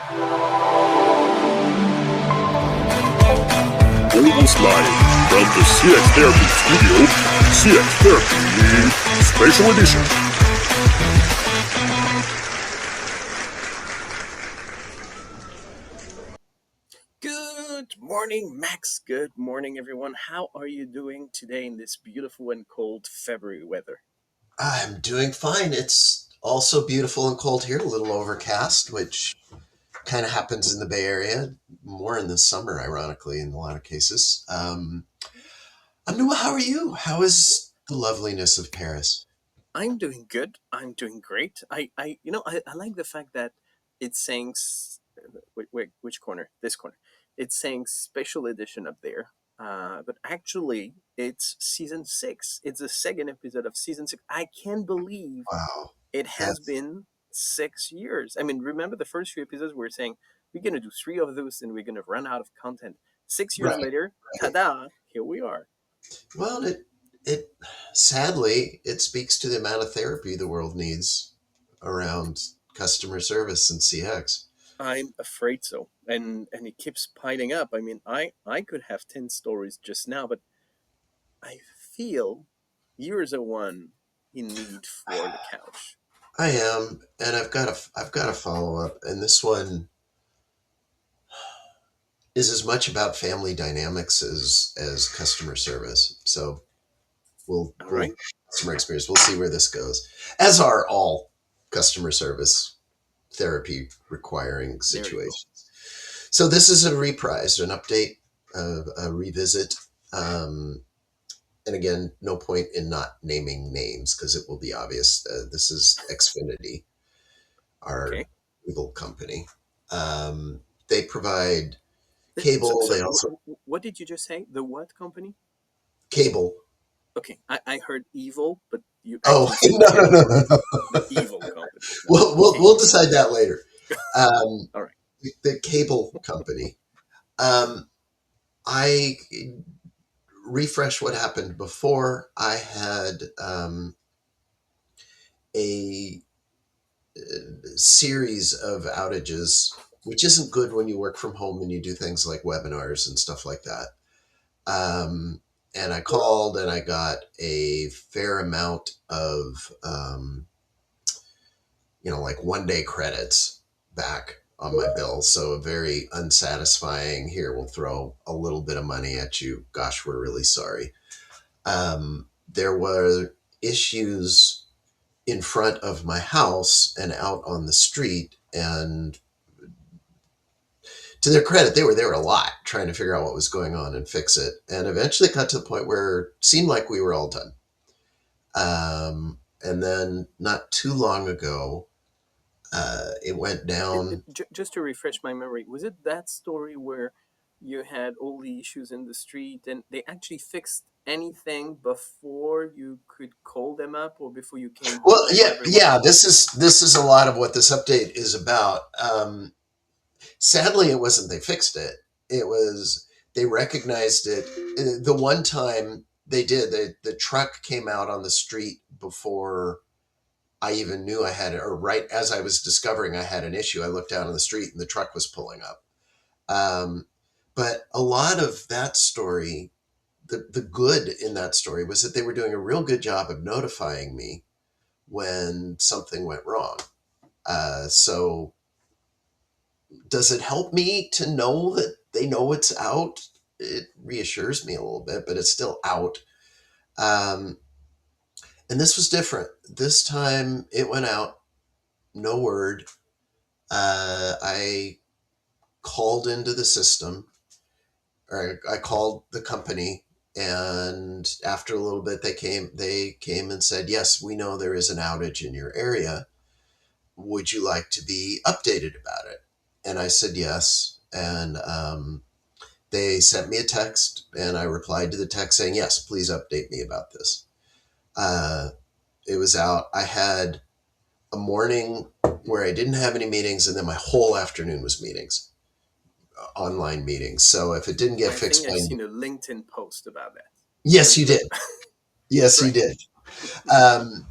Almost live from the CX Therapy Studio, CX Therapy Special Edition. Good morning, Max. Good morning, everyone. How are you doing today in this beautiful and cold February weather? I'm doing fine. It's also beautiful and cold here, a little overcast, which kind of happens in the Bay Area, more in the summer, ironically, in a lot of cases. How are you? How is the loveliness of Paris? I'm doing good. I'm doing great. I like the fact that it's saying, wait, which corner? This corner. It's saying special edition up there. But actually, it's season 6. It's the second episode of season 6. I can't believe Wow, it has that's been 6 years. I mean, remember the first few episodes we were saying we're gonna do 3 of those and we're gonna run out of content. 6 years right. later, Right. ta-da! Here we are. Well, it sadly it speaks to the amount of therapy the world needs around customer service and CX. I'm afraid so, and it keeps piling up. I mean, I could have 10 stories just now, but I feel yours are one in need for the couch. I am, and I've got a follow up, and this one is as much about family dynamics as customer service. So All we'll right, customer experience. We'll see where this goes. As are all customer service therapy requiring there you go. situations. So this is a reprise, an update, a revisit. And again, no point in not naming names because it will be obvious. This is Xfinity, our Okay. legal company. They provide So, cable. They sorry, also what did you just say? The what company? cable. Okay, I heard evil, but you Oh actually said no no no cable. no no. The evil company. No, We'll cable. decide that later. Um, All right. the cable company. Um, I refresh what happened before. I had a series of outages, which isn't good when you work from home and you do things like webinars and stuff like that. And I called and I got a fair amount of, like 1 day credits back on my bill. So a very unsatisfying, here, we'll throw a little bit of money at you. Gosh, we're really sorry. There were issues in front of my house and out on the street. And to their credit, they were there a lot trying to figure out what was going on and fix it. And eventually got to the point where it seemed like we were all done. And then not too long ago, it went down. Just to refresh my memory, was it that story where you had all the issues in the street and they actually fixed anything before you could call them up or before you came home Well, or yeah, whatever it was? yeah. This is a lot of what this update is about. Sadly, it wasn't they fixed it. It was they recognized it. The one time they did, the truck came out on the street before I even knew I had it, or right as I was discovering I had an issue. I looked down on the street and the truck was pulling up. Um, but a lot of that story, the good in that story was that they were doing a real good job of notifying me when something went wrong. So does it help me to know that they know it's out? It reassures me a little bit, but it's still out. Um, and this was different. This time it went out, no word. I called into the system, or I called the company, and after a little bit, they came and said, "Yes, we know there is an outage in your area. Would you like to be updated about it?" And I said yes, and they sent me a text, and I replied to the text saying, "Yes, please update me about this." Uh, it was out. I had a morning where I didn't have any meetings, and then my whole afternoon was meetings, online meetings. So if it didn't get I think fixed I've by, seen a LinkedIn post about that. yes, you did. Yes, you Right. did. Um,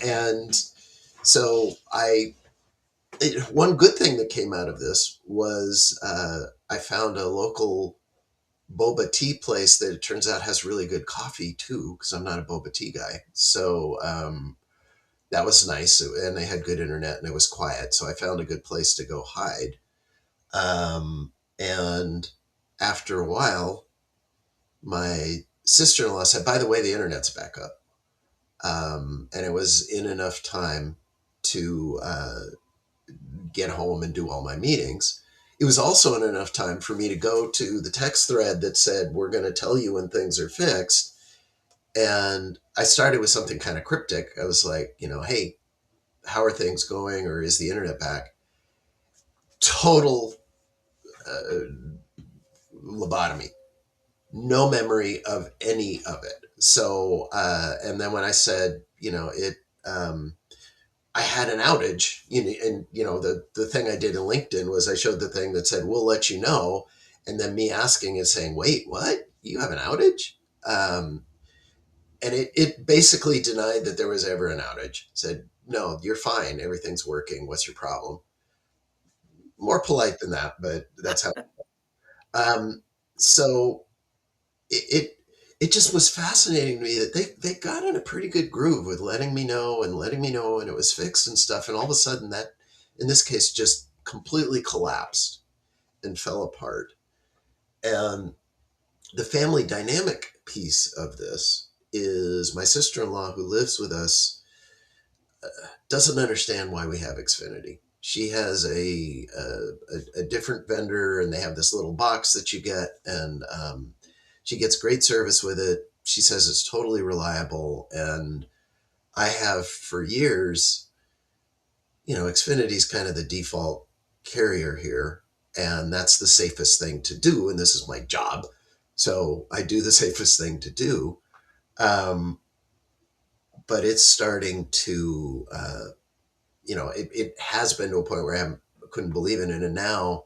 and so I one good thing that came out of this was I found a local boba tea place that it turns out has really good coffee too, because I'm not a boba tea guy. So that was nice. And they had good internet and it was quiet. So I found a good place to go hide. And after a while, my sister in law said, by the way, the internet's back up. And it was in enough time to get home and do all my meetings. It was also in enough time for me to go to the text thread that said, we're going to tell you when things are fixed. And I started with something kind of cryptic. I was like, hey, how are things going? Or is the internet back? Total uh, lobotomy. No memory of any of it. So, and then when I said, I had an outage, and the thing I did in LinkedIn was I showed the thing that said, we'll let you know. And then me asking and saying, wait, what? You have an outage? Um, and it basically denied that there was ever an outage. Said, no, you're fine. Everything's working. What's your problem? More polite than that, but that's how. Um, so it it just was fascinating to me that they got in a pretty good groove with letting me know and it was fixed and stuff. And all of a sudden that, in this case, just completely collapsed and fell apart. And the family dynamic piece of this is my sister-in-law who lives with us doesn't understand why we have Xfinity. She has a different vendor, and they have this little box that you get, and she gets great service with it. She says it's totally reliable, and I have for years. Xfinity's kind of the default carrier here, and that's the safest thing to do. And this is my job, so I do the safest thing to do. Um, but it's starting to it has been to a point where couldn't believe in it. And now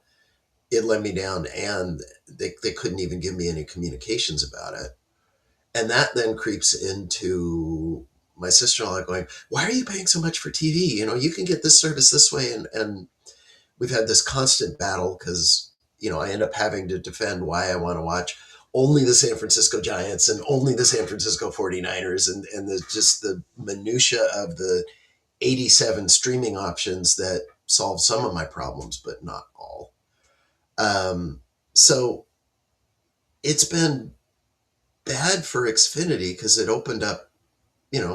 it let me down and they couldn't even give me any communications about it. And that then creeps into my sister-in-law going, why are you paying so much for TV? You can get this service this way. And we've had this constant battle because, I end up having to defend why I want to watch only the San Francisco Giants and only the San Francisco 49ers and just the minutia of the 87 streaming options that solve some of my problems, but not all. So it's been bad for Xfinity because it opened up,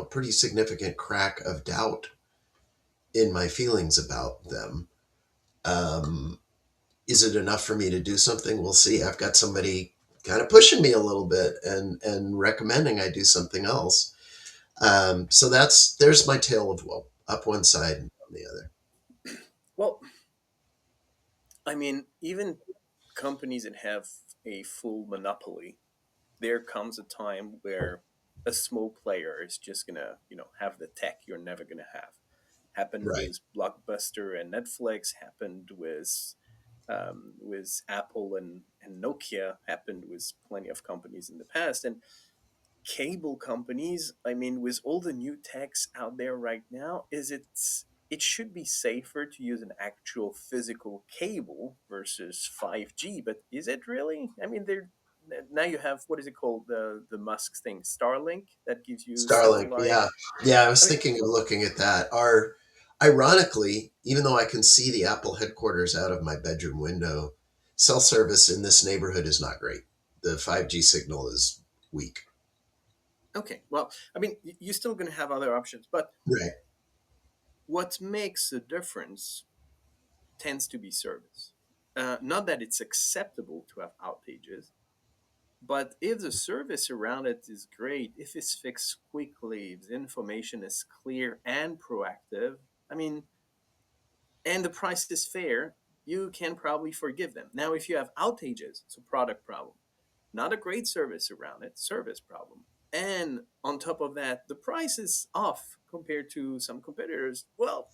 pretty significant crack of doubt in my feelings about them. Um, is it enough for me to do something? We'll see. I've got somebody kind of pushing me a little bit and recommending I do something else. So there's my tale of woe, up one side and down the other. Well, I mean, even companies that have a full monopoly, there comes a time where a small player is just gonna, have the tech you're never gonna have. Happened Right. with Blockbuster and Netflix. Happened with Apple and Nokia. Happened with plenty of companies in the past. And cable companies, I mean, with all the new techs out there right now, it should be safer to use an actual physical cable versus 5G, but is it really? I mean, now you have, what is it called, the Musk thing, Starlink, that gives you Starlink, satellite. yeah. Yeah, I was I mean, thinking of looking at that. Ironically, even though I can see the Apple headquarters out of my bedroom window, cell service in this neighborhood is not great. The 5G signal is weak. okay, well, I mean, you're still going to have other options, but Right. what makes a difference tends to be service. Not that it's acceptable to have outages, but if the service around it is great, if it's fixed quickly, if the information is clear and proactive, I mean, and the price is fair, you can probably forgive them. Now, if you have outages, it's a product problem, not a great service around it, service problem. And on top of that, the price is off compared to some competitors. Well,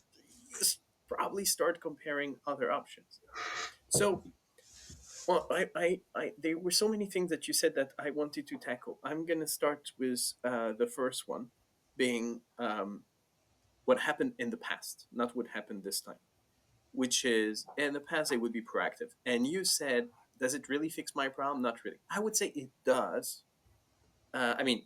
you probably start comparing other options. So, well, there were so many things that you said that I wanted to tackle. I'm going to start with the first one being what happened in the past, not what happened this time. which is in the past they would be proactive. And you said, does it really fix my problem? Not really. I would say it does. I mean,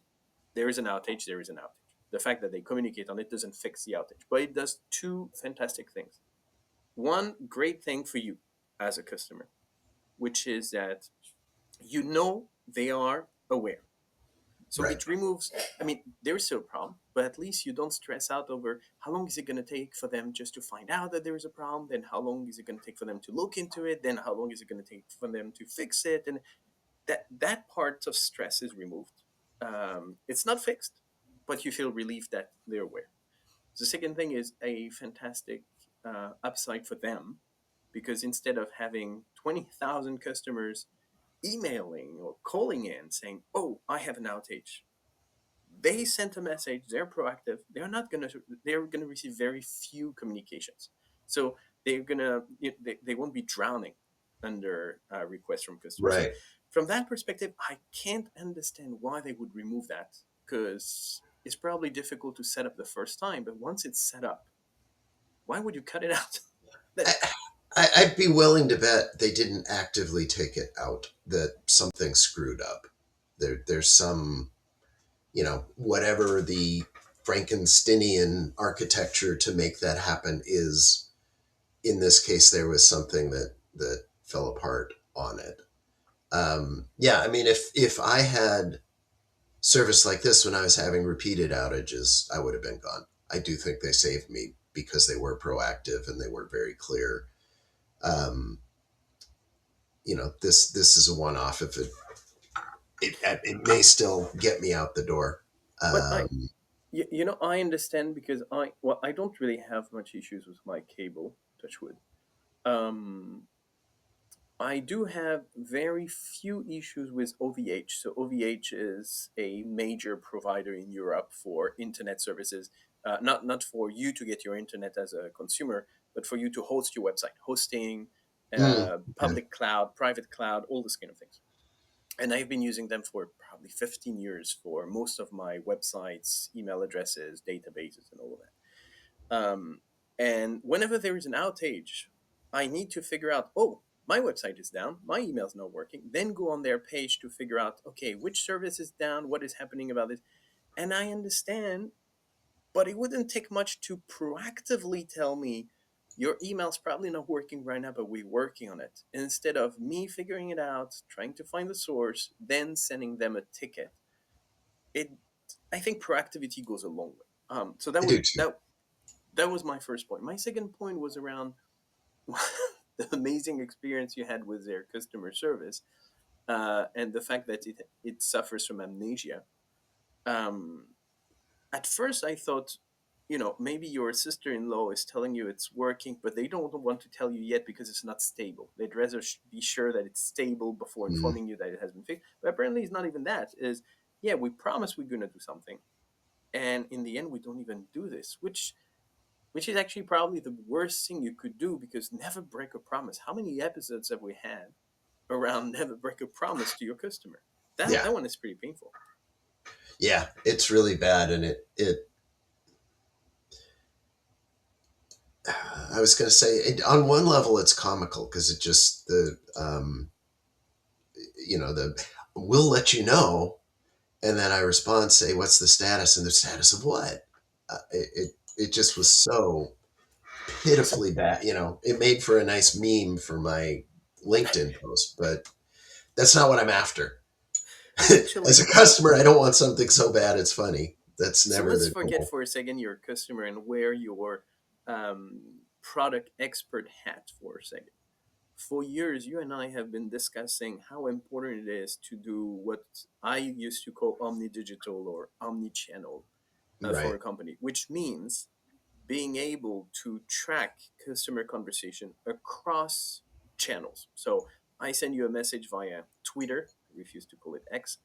there is an outage, there is an outage. The fact that they communicate on it doesn't fix the outage, but it does two fantastic things. One great thing for you as a customer, which is that you know they are aware. So Right. it removes, I mean, there's still a problem, but at least you don't stress out over how long is it going to take for them just to find out that there is a problem, then how long is it going to take for them to look into it, then how long is it going to take for them to fix it, and that part of stress is removed. It's not fixed, but you feel relieved that they're aware. The second thing is a fantastic upside for them because instead of having 20,000 customers emailing or calling in saying, "Oh, I have an outage," they sent a message. They're proactive. They're gonna receive very few communications. So they won't be drowning under requests from customers. So Right. from that perspective, I can't understand why they would remove that because it's probably difficult to set up the first time. But once it's set up, why would you cut it out? I, that I'd be willing to bet they didn't actively take it out, that something screwed up. There's some, whatever the Frankensteinian architecture to make that happen is. In this case, there was something that fell apart on it. Yeah, I mean, if I had service like this when I was having repeated outages, I would have been gone. I do think they saved me because they were proactive and they were very clear. Um, this is a one off. If it may still get me out the door. but Um, I understand because I don't really have much issues with my cable. Touch wood. Um, I do have very few issues with OVH. So OVH is a major provider in Europe for internet services. Not for you to get your internet as a consumer, but for you to host your website, hosting, okay. public cloud, private cloud, all this kind of things. And I've been using them for probably 15 years for most of my websites, email addresses, databases, and all of that. And whenever there is an outage, I need to figure out, oh, my website is down, my email's not working, then go on their page to figure out, okay, which service is down, what is happening about this. And I understand, but it wouldn't take much to proactively tell me your email's probably not working right now, but we're working on it. Instead of me figuring it out, trying to find the source, then sending them a ticket. It I think proactivity goes a long way. So I do too. that was my first point. My second point was around the amazing experience you had with their customer service and the fact that it suffers from amnesia. Um, at first, I thought, maybe your sister-in-law is telling you it's working, but they don't want to tell you yet because it's not stable. They'd rather be sure that it's stable before Mm, informing you that it has been fixed. But apparently, it's not even that. Is yeah, we promise we're going to do something, and in the end, we don't even do this, which is actually probably the worst thing you could do because never break a promise. How many episodes have we had around never break a promise to your customer? That yeah, that one is pretty painful. yeah, it's really bad, and it. I was going to say, on one level, it's comical because it just the we'll let you know, and then I respond, say, "What's the status?" And the status of what? It just was so pitifully bad. It made for a nice meme for my LinkedIn post, but that's not what I'm after. As Actually, a customer, I don't want something so bad it's funny. That's so never let's the forget goal. for a second your customer and wear your product expert hat for a second. For years, you and I have been discussing how important it is to do what I used to call omni-digital or omni-channel for Right. a company, which means being able to track customer conversation across channels. So I send you a message via Twitter, I refuse to call it X.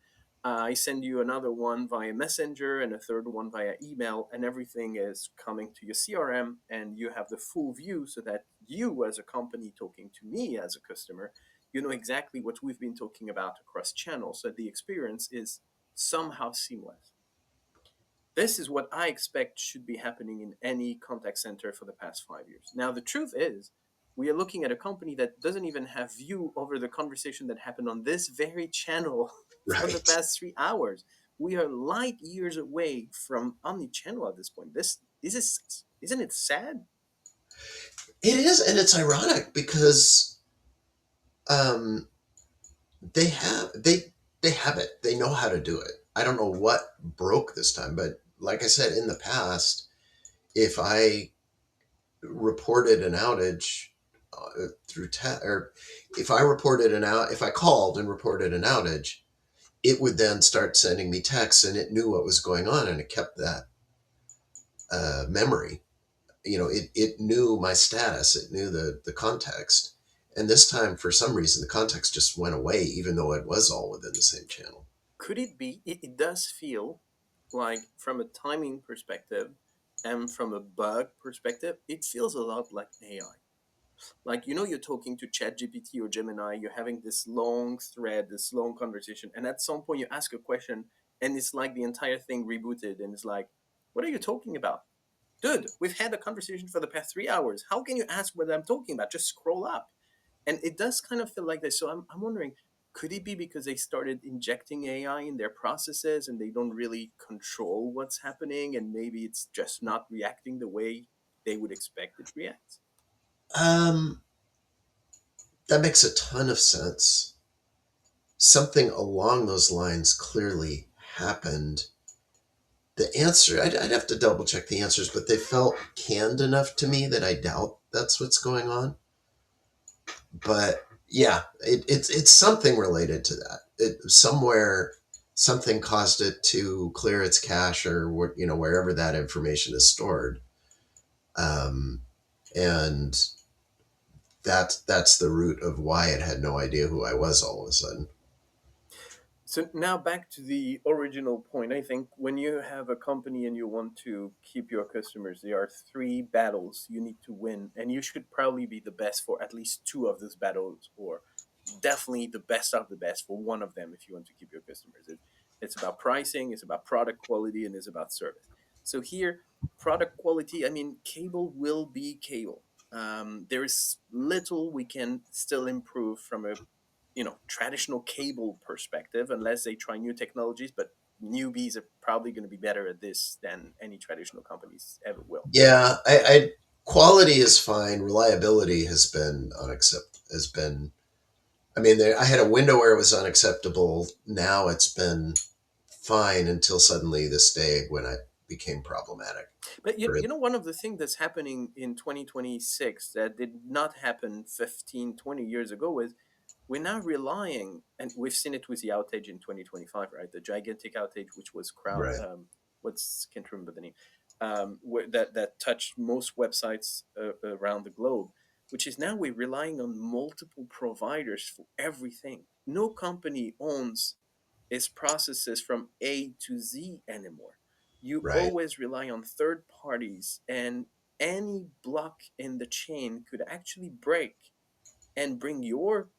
I send you another one via Messenger and a third one via email, and everything is coming to your CRM, and you have the full view so that you, as a company talking to me as a customer, you know exactly what we've been talking about across channels. So the experience is somehow seamless. This is what I expect should be happening in any contact center for the past 5 years. Now, the truth is, we are looking at a company that doesn't even have view over the conversation that happened on this very channel for the Right. past 3 hours. We are light years away from omni-channel at this point. This is, isn't it sad? It is, and it's ironic because um, they have it. They know how to do it. I don't know what broke this time, but like I said in the past, if I reported an outage through or if I reported an out, if I called and reported an outage, it would then start sending me texts, and it knew what was going on, and it kept that memory. It knew my status, it knew the context. And this time, for some reason, the context just went away, even though it was all within the same channel. Could it be? It does feel like, from a timing perspective and from a bug perspective, it feels a lot like AI. Like, you're talking to ChatGPT or Gemini, you're having this long thread, this long conversation, and at some point you ask a question, and it's like the entire thing rebooted, and it's like, what are you talking about? Dude, we've had a conversation for the past 3 hours. How can you ask what I'm talking about? Just scroll up. And it does kind of feel like this. So I'm wondering, could it be because they started injecting AI in their processes and they don't really control what's happening, and maybe it's just not reacting the way they would expect it reacts? Um, that makes a ton of sense. Something along those lines clearly happened. The answer, I'd have to double check the answers, but they felt canned enough to me that I doubt that's what's going on. But yeah, it's something related to that. Somewhere something caused it to clear its cache, or wherever that information is stored, um, and that's the root of why it had no idea who I was all of a sudden. So now back to the original point. I think when you have a company and you want to keep your customers, there are three battles you need to win, and you should probably be the best for at least two of those battles, or definitely the best of the best for one of them if you want to keep your customers. It's about pricing, it's about product quality, and it's about service. So here, product quality, I mean, cable will be cable. There's little we can still improve from a traditional cable perspective, unless they try new technologies. But newbies are probably going to be better at this than any traditional companies ever will. Yeah, I quality is fine. Reliability has been. I mean, I had a window where it was unacceptable. Now it's been fine until suddenly this day when it became problematic. But one of the things that's happening in 2026 that did not happen 15, 20 years ago is we're now relying, and we've seen it with the outage in 2025, right? The gigantic outage, which was Right. can't remember the name, that touched most websites around the globe, which is now we're relying on multiple providers for everything. No company owns its processes from A to Z anymore. You Right. always rely on third parties, and any block in the chain could actually break and bring your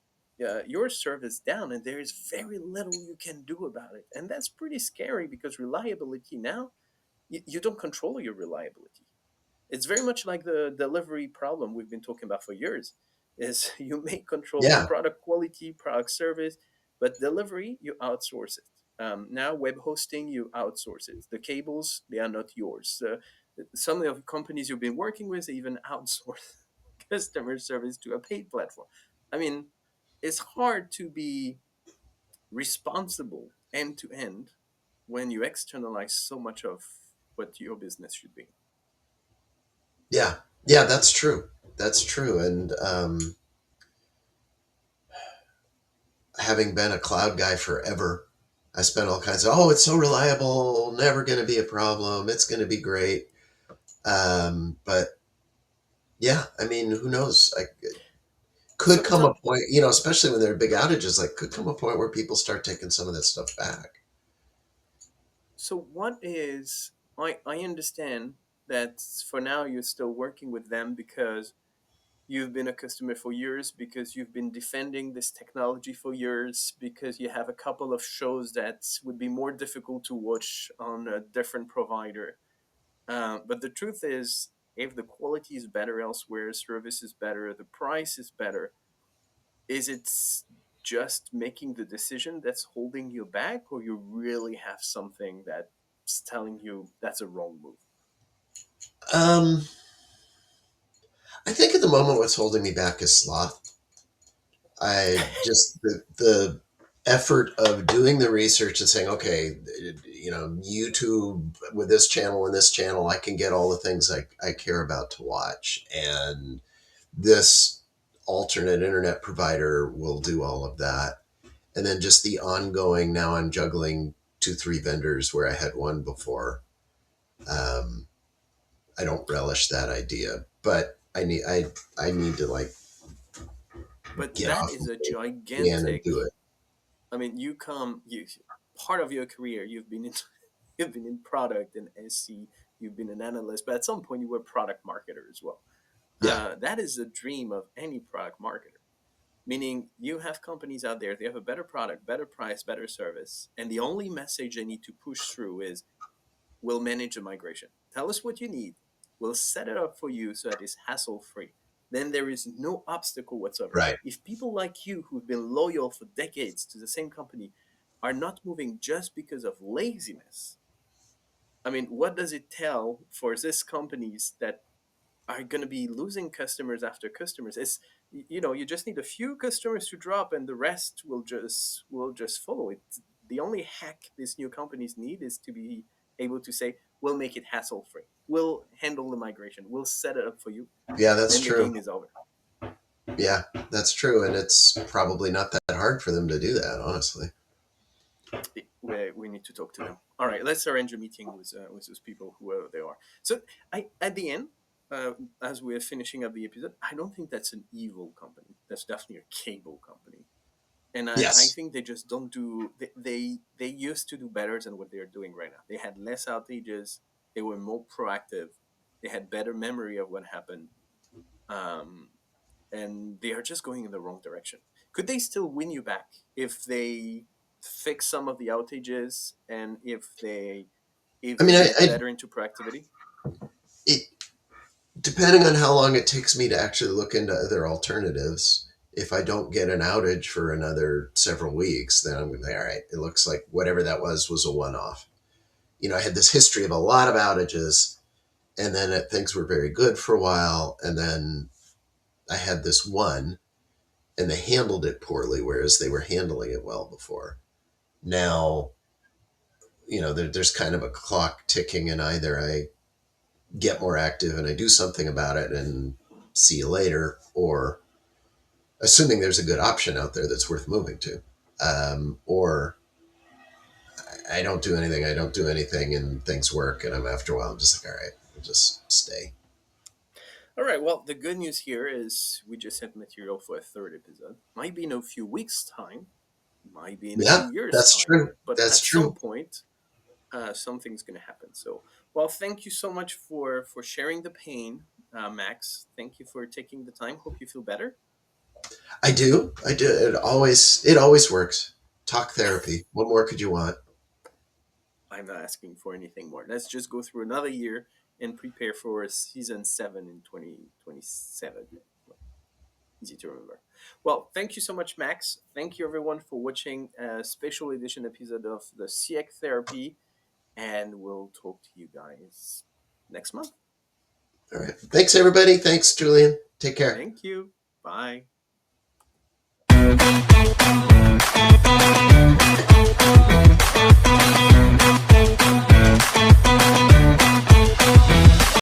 service down, and there is very little you can do about it. And that's pretty scary, because reliability now, you don't control your reliability. It's very much like the delivery problem we've been talking about for years. Is you may control Yeah. product quality, product service, but delivery, you outsource it. Now web hosting, you outsource it. The cables, they are not yours. Some of the companies you've been working with even outsource customer service to a paid platform. I mean, it's hard to be responsible end to end when you externalize so much of what your business should be. Yeah. Yeah. That's true. That's true. And having been a cloud guy forever, I spent all kinds of, it's so reliable, never going to be a problem, it's going to be great. But yeah, I mean, who knows? I could So, come a Tom, point, especially when there are big outages, like could come a point where people start taking some of that stuff back. so what is I understand that for now you're still working with them because you've been a customer for years, because you've been defending this technology for years, because you have a couple of shows that would be more difficult to watch on a different provider. But the truth is, if the quality is better elsewhere, service is better, the price is better, is it just making the decision that's holding you back, or you really have something that's telling you that's a wrong move? Um, I think at the moment what's holding me back is sloth. I just the effort of doing the research and saying, okay, YouTube with this channel and this channel, I can get all the things I care about to watch, and this alternate internet provider will do all of that. And then just the ongoing, now I'm juggling 2, 3 vendors where I had one before. Um, I don't relish that idea, but I need to like But get that off is a the can and gigantic. do it. I mean, you part of your career you've been in you've been in product and SC, you've been an analyst, but at some point you were a product marketer as well. Yeah, That is a dream of any product marketer. Meaning you have companies out there, they have a better product, better price, better service, and the only message they need to push through is, we'll manage the migration. Tell us what you need. We'll set it up for you so that it's hassle free. Then there is no obstacle whatsoever. right. If people like you who've been loyal for decades to the same company are not moving just because of laziness, I mean, what does it tell for these companies that are going to be losing customers after customers? It's, you just need a few customers to drop, and the rest will just follow it. The only hack these new companies need is to be able to say, we'll make it hassle free, we'll handle the migration, we'll set it up for you. Yeah, that's Then the true. game is over. Yeah, that's true. And it's probably not that hard for them to do that, honestly. We need to talk to them. All right, let's arrange a meeting with those people, whoever they are. So at the end, uh, as we're finishing up the episode, I don't think that's an evil company. That's definitely a cable company. And I Yes. think they just don't do, they used to do better than what they're doing right now. They had less outages, they were more proactive, they had better memory of what happened, um, and they are just going in the wrong direction. Could they still win you back if they fix some of the outages, and I if mean, they get better into proactivity? it, depending on how long it takes me to actually look into other alternatives, if I don't get an outage for another several weeks, then I'm going to be, all right, it looks like whatever that was a one off. I had this history of a lot of outages, and then things were very good for a while. And then I had this one, and they handled it poorly, whereas they were handling it well before. Now, there's kind of a clock ticking, and either I get more active and I do something about it and see you later, or assuming there's a good option out there that's worth moving to, or I don't do anything, and things work, and I'm after a while, I'm just like, all right, we'll just stay. All right, well, the good news here is we just have material for a third episode. Might be in a few weeks' time, might be in a Yeah, few years' that's time, true. but That's at some true. point, something's going to happen. So, well, thank you so much for sharing the pain, Max. Thank you for taking the time. Hope you feel better. I do. It always works. Talk therapy. What more could you want? I'm not asking for anything more. Let's just go through another year and prepare for season 7 in 2027. Easy to remember. Well, thank you so much, Max. Thank you, everyone, for watching a special edition episode of the CX Therapy, and we'll talk to you guys next month. All right. Thanks, everybody. Thanks, Julien. Take care. Thank you. Bye.